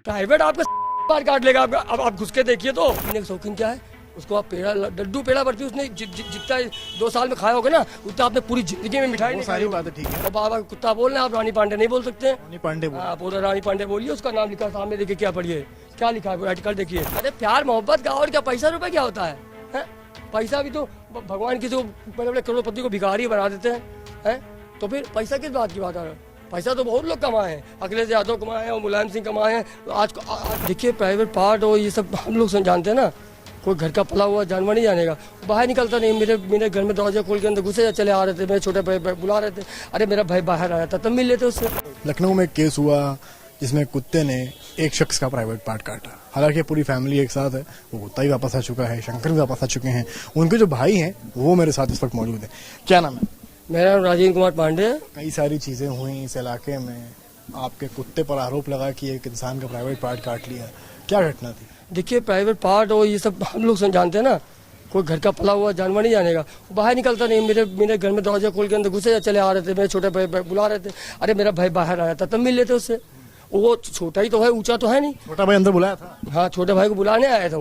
Private आपका बार काट लेगा। अब आप घुस के देखिए तो शौकीन क्या है, उसको आप पेड़ा लड्डू पेड़ा बर्फी उसने जितना 2 साल में खाया होगा ना उतना आपने पूरी जिंदगी में मिठाई नहीं सारी बातें ठीक है। और बाबा कुत्ता बोल रहे हैं, आप रानी पांडे नहीं बोल सकते। रानी पांडे बोल रानी पांडे बोलिए, उसका नाम लिखा सामने देखिए, क्या पढ़िए क्या लिखा है आर्टिकल देखिए। अरे प्यार मोहब्बत का और क्या, पैसा रुपए क्या होता है? पैसा भी तो भगवान किसी को बड़े बड़े करोड़पति को भिखारी बना देते हैं। तो फिर पैसा किस बात की बात है? पैसा तो बहुत लोग कमाए हैं, अखिलेश यादव कमाए हैं और मुलायम सिंह कमाए हैं। आज देखिए प्राइवेट पार्ट और ये सब हम लोग जानते हैं ना, कोई घर का पला हुआ जानवर नहीं जानेगा, बाहर निकलता नहीं। मेरे घर में दरवाजा खोल के अंदर घुसे चले आ रहे थे, मेरे छोटे भाई बुला रहे थे, अरे मेरा भाई बाहर आया था तब मिल लेते उससे। लखनऊ में एक केस हुआ जिसमें कुत्ते ने एक शख्स का प्राइवेट पार्ट काटा। हालांकि पूरी फैमिली एक साथ है, वो कुत्ता भी वापस आ चुका है, शंकर भी वापस आ चुके हैं, उनके जो भाई हैं वो मेरे साथ इस वक्त मौजूद हैं। क्या नाम है? मेरा नाम राजेंद्र कुमार पांडे है। कई सारी चीजें हुई इस इलाके में, आपके कुत्ते पर आरोप लगा कि एक इंसान का प्राइवेट पार्ट काट लिया, क्या घटना थी? देखिए प्राइवेट पार्ट और ये सब हम लोग जानते हैं ना, कोई घर का पला हुआ जानवर नहीं जानेगा, बाहर निकलता नहीं। मेरे घर में दरवाजा खोल के अंदर घुसे चले आ रहे थे, मेरे छोटे भाई बुला रहे थे, अरे मेरा भाई बाहर आया था तब मिल लेते उससे। वो छोटा ही तो है, ऊंचा तो है नहीं। छोटा भाई अंदर बुलाया था? हाँ, छोटे भाई को बुलाने आया था।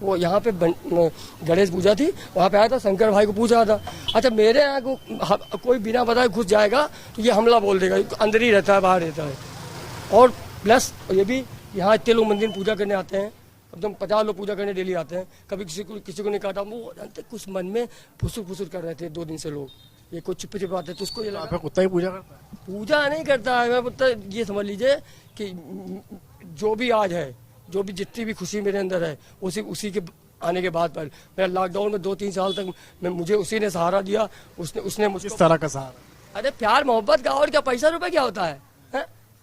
वो यहाँ पे गणेश पूजा थी, वहाँ पे आया था, शंकर भाई को पूछ रहा था। अच्छा, मेरे यहाँ को कोई बिना बताए घुस जाएगा तो ये हमला बोल देगा, अंदर ही रहता है बाहर रहता है। और प्लस ये भी यहाँ इतने लोग मंदिर पूजा करने आते हैं, एकदम 50 लोग पूजा करने डेली आते हैं, कभी किसी को नहीं काटा। वो जानते कुछ मन में फुसुर कर रहे थे 2 दिन से लोग, ये कोई चुप आते तो उसको ये लगा कुत्ता ही पूजा करता है? पूजा नहीं करता है, मैं बोलता ये समझ लीजिए कि जो भी आज है, जो भी जितनी भी खुशी मेरे अंदर है, उसी के आने के बाद पर मेरा लॉकडाउन में 2-3 साल तक मुझे उसी ने सहारा दिया। उसने मुझे किस तरह का सहारा? अरे प्यार मोहब्बत का और क्या, पैसा रुपए क्या होता है?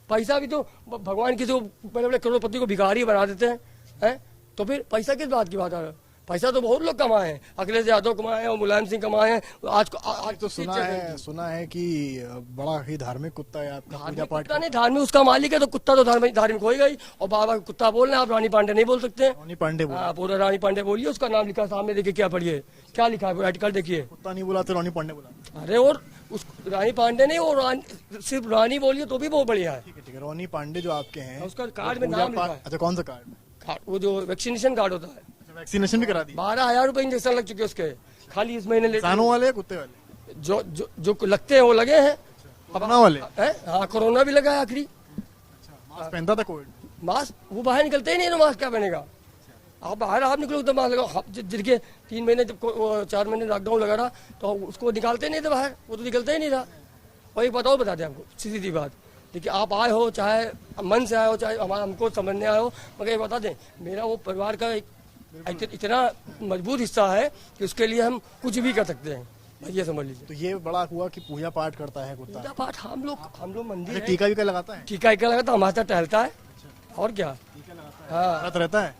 पैसा भी तो भगवान किसी को बड़े बड़े करोड़पति को भिखारी बना देते हैं। तो फिर पैसा किस बात की बात है? पैसा तो बहुत लोग कमाए हैं, अखिलेश यादव कमाए हैं और मुलायम सिंह कमाए हैं। आज तो सुना है कि बड़ा ही धार्मिक कुत्ता है आपका, पूजा पाठ नहीं धार्मिक उसका मालिक है, तो कुत्ता तो धार्मिक होएगा ही। और बाबा कुत्ता बोल रहे हैं, आप रानी पांडे नहीं बोल सकते। रानी पांडे बोल रानी पांडे बोलिए, उसका नाम लिखा सामने देखिए, क्या पढ़िए क्या लिखा है आर्टिकल देखिए। कुत्ता नहीं बुलाते, रानी पांडे बुला। अरे और उस रानी पांडे नहीं, वो सिर्फ रानी बोलिए तो भी बहुत बढ़िया है। ठीक है, रानी पांडे जो आपके हैं, उसका कार्ड में नाम लिखा है। अच्छा, कौन सा कार्ड? वो जो वैक्सीनेशन कार्ड होता है, वैक्सीनेशन भी करा दी? 12,000 रुपए इंजेक्शन लग चुके उसके, खाली इस महीने किसानों वाले कुत्ते वाले जो लगते हैं वो लगे हैं। कोरोना वाले? हाँ, कोरोना भी लगा है आखिरी। मास्क पहनता था कोविड? मास्क वो बाहर निकलते ही नहीं तो मास्क क्या पहनेगा? आप बाहर आप निकलो तो मास्क लगाओ। जिनके 3 महीने जब 4 महीने लॉकडाउन लगा रहा तो उसको निकालते नहीं थे बाहर, वो तो निकलता ही नहीं था। और एक बात और बता दें आपको, सीधी सी बात, देखिए आप आए हो, चाहे मन से आए हो, चाहे हमको समझने आए हो, मगर ये बता दें, मेरा वो परिवार का इतना मजबूत हिस्सा है कि उसके लिए हम कुछ भी कर सकते हैं, ये समझ लीजिए। तो ये बड़ा हुआ कि पूजा पाठ करता है कुत्ता? पूजा पाठ हम लोग मंदिर है। टीका वीका लगाता है? टीका लगाता है, हमारे साथ टहलता है। और क्या? हाँ, व्रत रहता है?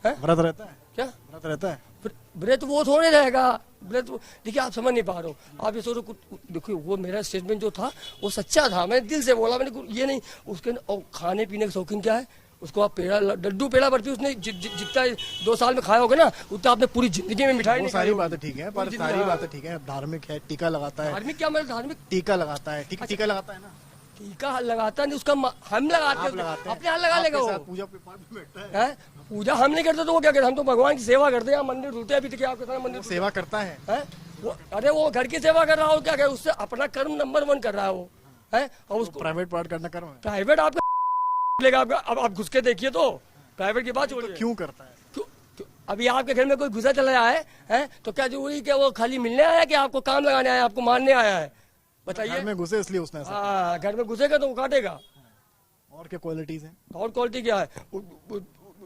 व्रत रहता है? क्या व्रत रहता है? व्रत वो थोड़े रहेगा, व्रत देखिए आप समझ नहीं पा रहे हो। आप ये सोचो, देखिए वो मेरा स्टेटमेंट जो था वो सच्चा था, मैंने दिल से बोला, मैंने ये नहीं उसके। और खाने पीने का शौकीन क्या है, उसको आप पेड़ा लड्डू पेड़ा बर्फी उसने जितना 2 साल में खाया होगा ना उतना आपने पूरी जिंदगी में मिठाई नहीं। सारी बातें ठीक है, पर सारी बातें ठीक है। धार्मिक है, टीका लगाता है। धार्मिक क्या, मतलब धार्मिक टीका लगाता है? टीका लगाता है ना? टीका लगाता नहीं, उसका हम लगाते हैं, अपने यहाँ लगा लेगा वो। पूजा पाठ में बैठता है? पूजा हम नहीं करते तो वो क्या करते? हम तो भगवान की सेवा करते हैं, मंदिर धुलते हैं, अभी तक आपके साथ मंदिर सेवा करता है। अरे वो घर की सेवा कर रहा हो, क्या करे, उससे अपना कर्म नंबर 1 कर रहा है वो है। और उसको प्राइवेट पार्ट करना कर्म है? प्राइवेट आपका लेगा आपका। अब आप घुस के देखिए तो प्राइवेट की बात छोड़िए। क्यों करता है? अभी आपके घर में कोई घुसा चला आया है तो क्या जरूरी क्या वो खाली मिलने आया है कि आपको काम लगाने आया, आपको मारने आया है? बताइए। घर में घुसे इसलिए उसने ऐसा? हाँ, घर में घुसेगा तो वो काटेगा। और क्या क्वालिटीज हैं? और क्वालिटी क्या है,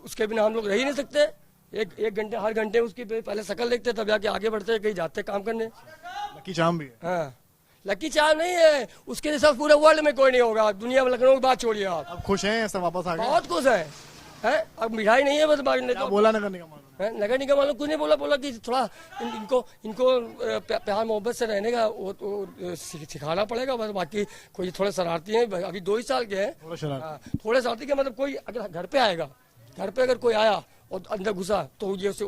उसके बिना हम लोग रह ही नहीं सकते। एक घंटे हर घंटे उसकी पहले शक्ल देखते तब जाके आगे बढ़ते, कहीं जाते काम करने। लकी चार्म भी है? हाँ, लकी चार्म नहीं है, उसके जैसा पूरे वर्ल्ड में कोई नहीं होगा, दुनिया में। लखनऊ की बात छोड़िए आप। अब खुश हैं, सब वापस आ गए? बहुत खुश है। अब मिठाई नहीं है बस बांटने। तो बोला नगर निगम? नगर निगम वालों कुछ नहीं बोला कि थोड़ा इनको प्यार मोहब्बत से रहने का वो सिखाना पड़ेगा बस। बाकी कोई थोड़े शरारती हैं, अभी 2 ही साल के हैं। थोड़े शरारती के मतलब कोई अगर घर पे आएगा, घर पे अगर कोई आया और अंदर घुसा तो ये उसे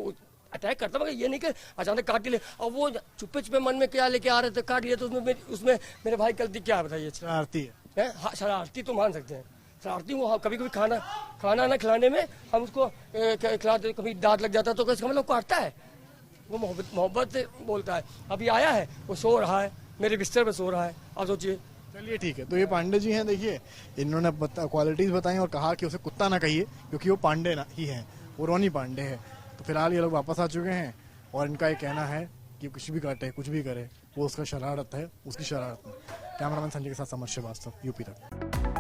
अटैक करता, मगर ये नहीं कि अचानक काट ले। और वो चुप्पे मन में क्या लेके आ रहे थे, काट लिया तो उसमें मेरे भाई गलती क्या है बताइए? शरारती है? हाँ, शरारती तो मान सकते हैं, शरारती हूँ। हाँ, कभी कभी खाना ना खिलाने में हम उसको खिलाते, कभी दांत लग जाता तो कैसे मतलब काटता है, वो मोहब्बत से बोलता है। अभी आया है, वो सो रहा है, मेरे बिस्तर पे सो रहा है, आप सोचिए। चलिए ठीक है, तो ये पांडे जी हैं, देखिए इन्होंने क्वालिटीज बताई और कहा कि उसे कुत्ता ना कहिए क्योंकि वो पांडे ना ही है, वो रोनी पांडे है। तो फिलहाल ये लोग वापस आ चुके हैं और इनका ये कहना है कि कुछ भी काटे कुछ भी करे, वो उसका शरारत है, उसकी शरारत में। कैमरामैन संजय के साथ समर श्रीवास्तव, यूपी तक।